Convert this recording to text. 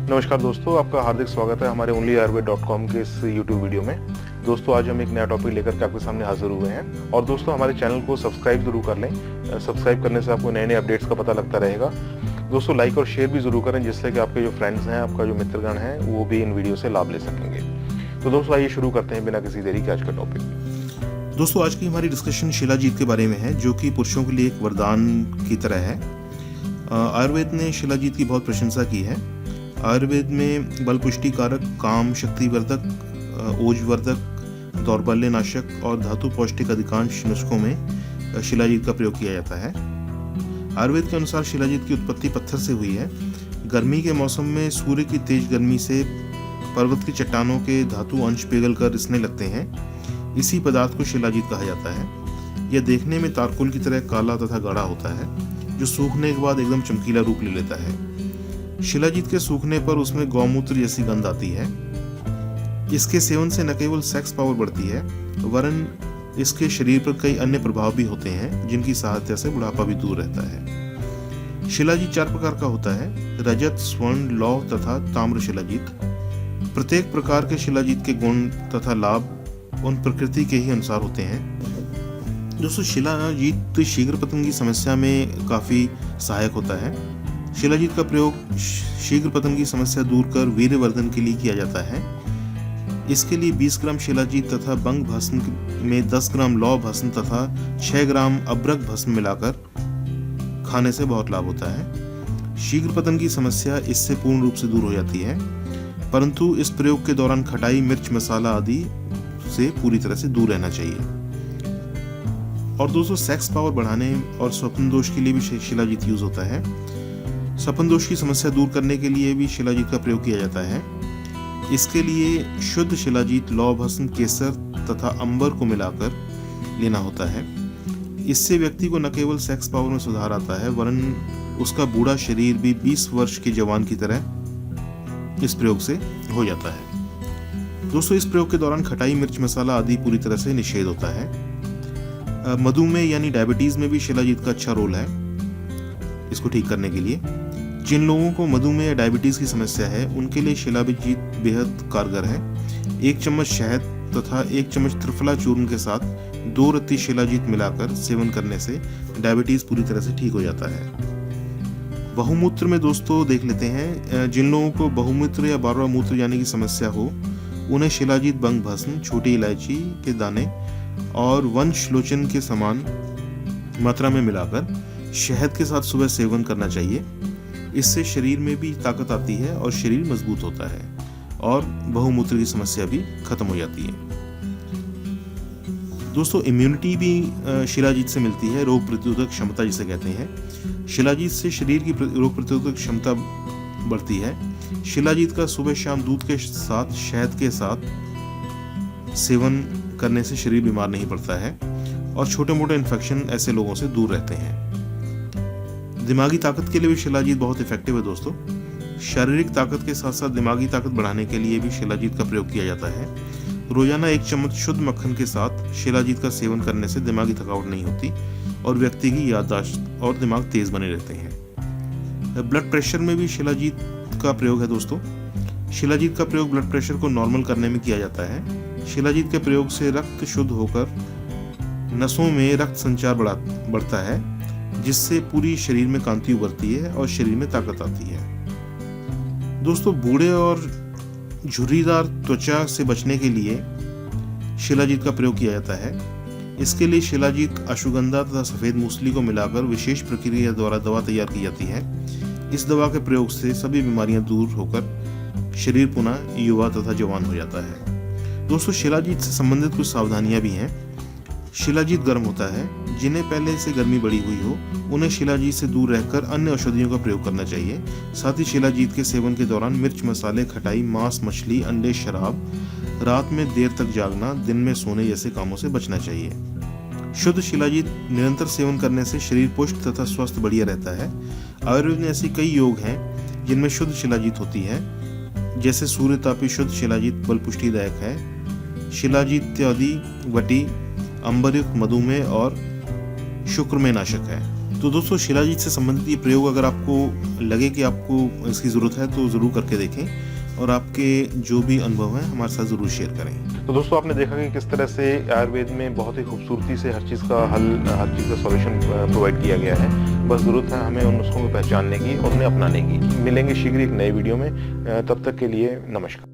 नमस्कार दोस्तों, आपका हार्दिक स्वागत है हमारे onlyayurved.com के इस YouTube वीडियो में। दोस्तों, आज हम एक नया टॉपिक लेकर के आपके सामने हाजिर हुए हैं और दोस्तों हमारे चैनल को सब्सक्राइब जरूर कर लें। सब्सक्राइब करने से आपको नए नए अपडेट्स का पता लगता रहेगा। दोस्तों, लाइक और शेयर भी जरूर करें, जिससे कि आपके जो फ्रेंड्स हैं, आपका जो मित्रगण है, वो भी इन वीडियो से लाभ ले सकेंगे। तो दोस्तों, आइए शुरू करते हैं बिना किसी देरी के आज का टॉपिक। दोस्तों, आज की हमारी डिस्कशन शिलाजीत के बारे में है, जो कि पुरुषों के लिए एक वरदान की तरह है। आयुर्वेद ने शिलाजीत की बहुत प्रशंसा की है। आयुर्वेद में बल पुष्टिकारक, काम शक्तिवर्धक, ओजवर्धक, दौर्बल्य नाशक और धातु पौष्टिक अधिकांश नुस्खों में शिलाजीत का प्रयोग किया जाता है। आयुर्वेद के अनुसार शिलाजीत की उत्पत्ति पत्थर से हुई है। गर्मी के मौसम में सूर्य की तेज गर्मी से पर्वत की चट्टानों के धातु अंश पिघल कर रिसने लगते हैं। इसी पदार्थ को शिलाजीत कहा जाता है। यह देखने में तारकुल की तरह काला तथा गाढ़ा होता है, जो सूखने के बाद एकदम चमकीला रूप ले लेता है। शिलाजीत के सूखने पर उसमें गौमूत्र जैसी गंध आती है। इसके सेवन से न केवल सेक्स पावर बढ़ती है, वरन इसके शरीर पर कई अन्य प्रभाव भी होते हैं, जिनकी सहायता से बुढ़ापा भी दूर रहता है। शिलाजीत 4 प्रकार का होता है: रजत, स्वर्ण, लौह तथा ताम्र शिलाजीत। प्रत्येक प्रकार के शिलाजीत के गुण तथा लाभ उन प्रकृति के ही अनुसार होते हैं। दोस्तों, शिलाजीत शीघ्र पतन की समस्या में काफी सहायक होता है। शिलाजीत का प्रयोग शीघ्र पतन की समस्या दूर कर वीर्यवर्धन के लिए किया जाता है। इसके लिए 20 ग्राम शिलाजीत तथा बंग भस्म में 10 ग्राम लौह भस्म तथा 6 ग्राम अब्रक भस्म मिलाकर खाने से बहुत लाभ होता है। शीघ्र पतन की समस्या इससे पूर्ण रूप से दूर हो जाती है, परंतु इस प्रयोग के दौरान खटाई, मिर्च, मसाला आदि से पूरी तरह से दूर रहना चाहिए। और दोस्तों, सेक्स पावर बढ़ाने और स्वप्न दोष के लिए भी शिलाजीत यूज होता है। स्वप्न दोष की समस्या दूर करने के लिए भी शिलाजीत का प्रयोग किया जाता है। इसके लिए शुद्ध शिलाजीत, लौह भस्म, केसर तथा अंबर को मिलाकर लेना होता है। इससे व्यक्ति को न केवल सेक्स पावर में सुधार आता है, वरन उसका बूढ़ा शरीर भी 20 वर्ष के जवान की तरह इस प्रयोग से हो जाता है। दोस्तों, इस प्रयोग के दौरान खटाई, मिर्च, मसाला आदि पूरी तरह से निषेध होता है। मधुमेह यानी डायबिटीज में भी शिलाजीत का अच्छा रोल है इसको ठीक करने के लिए। जिन लोगों को मधुमेह या डायबिटीज की समस्या है, उनके लिए शिलाजीत बेहद कारगर है। 1 चम्मच शहद तथा 1 चम्मच त्रिफला चूर्ण के साथ 2 रत्ती शिलाजीत मिलाकर सेवन करने से डायबिटीज पूरी तरह से ठीक हो जाता है। बहुमूत्र में दोस्तों देख लेते हैं, जिन लोगों को बहुमूत्र या बारवा मूत्र यानी की समस्या हो, उन्हें शिलाजीत, बंग भस्म, छोटी इलायची के दाने और वंशलोचन के समान मात्रा में मिलाकर शहद के साथ सुबह सेवन करना चाहिए। इससे शरीर में भी ताकत आती है और शरीर मजबूत होता है और बहुमूत्र की समस्या भी खत्म हो जाती है। दोस्तों, इम्यूनिटी भी शिलाजीत से मिलती है, रोग प्रतिरोधक क्षमता जिसे कहते हैं। शिलाजीत से शरीर की रोग प्रतिरोधक क्षमता बढ़ती है। शिलाजीत का सुबह शाम दूध के साथ, शहद के साथ सेवन करने से शरीर बीमार नहीं पड़ता है और छोटे मोटे इन्फेक्शन ऐसे लोगों से दूर रहते हैं। दिमागी ताकत के लिए भी शिलाजीत बहुत इफेक्टिव है दोस्तों। शारीरिक ताकत के साथ साथ दिमागी ताकत बढ़ाने के लिए भी शिलाजीत का प्रयोग किया जाता है। रोजाना 1 चम्मच शुद्ध मक्खन के साथ शिलाजीत का सेवन करने से दिमागी थकावट नहीं होती और व्यक्ति की याददाश्त और दिमाग तेज बने रहते हैं। ब्लड प्रेशर में भी शिलाजीत का प्रयोग है दोस्तों। शिलाजीत का प्रयोग ब्लड प्रेशर को नॉर्मल करने में किया जाता है। शिलाजीत के प्रयोग से रक्त शुद्ध होकर नसों में रक्त संचार बढ़ता है, जिससे पूरी शरीर में कांति उभरती है और शरीर में ताकत आती है। दोस्तों, बूढ़े और झुर्रीदार त्वचा से बचने के लिए शिलाजीत का प्रयोग किया जाता है। इसके लिए शिलाजीत, अश्वगंधा तथा सफेद मूसली को मिलाकर विशेष प्रक्रिया द्वारा दवा तैयार की जाती है। इस दवा के प्रयोग से सभी बीमारियां दूर होकर शरीर पुनः युवा तथा जवान हो जाता है। दोस्तों, शिलाजीत से संबंधित कुछ सावधानियां भी हैं। शिलाजीत गर्म होता है। जिन्हें पहले से गर्मी बढ़ी हुई हो, उन्हें शिलाजीत से दूर रहकर अन्य औषधियों का प्रयोग करना चाहिए। साथ ही शिलाजीत के सेवन के दौरान मिर्च, मसाले, खटाई, मांस, मछली, अंडे, शराब, रात में देर तक जागना, दिन में सोने जैसे कामों से बचना चाहिए। शुद्ध शिलाजीत निरंतर सेवन करने से शरीर पुष्ट तथा स्वस्थ बढ़िया रहता है। आयुर्वेद में ऐसी कई योग हैं जिनमें शुद्ध शिलाजीत होती है, जैसे सूर्यतापी शुद्ध शिलाजीत बल पुष्टिदायक है। शिलाजीत्यादि वटी, अंबरयुक्त मधुमेह और शुक्र में नाशक है। तो दोस्तों शिलाजीत से संबंधित ये प्रयोग अगर आपको लगे कि आपको इसकी ज़रूरत है तो ज़रूर करके देखें और आपके जो भी अनुभव हैं हमारे साथ ज़रूर शेयर करें। तो दोस्तों आपने देखा कि किस तरह से आयुर्वेद में बहुत ही खूबसूरती से हर चीज़ का हल, हर चीज़ का सॉल्यूशन प्रोवाइड किया गया है। बस ज़रूरत है हमें उन नुस्खों को पहचानने की और उन्हें अपनाने की। मिलेंगे शीघ्र एक नए वीडियो में, तब तक के लिए नमस्कार।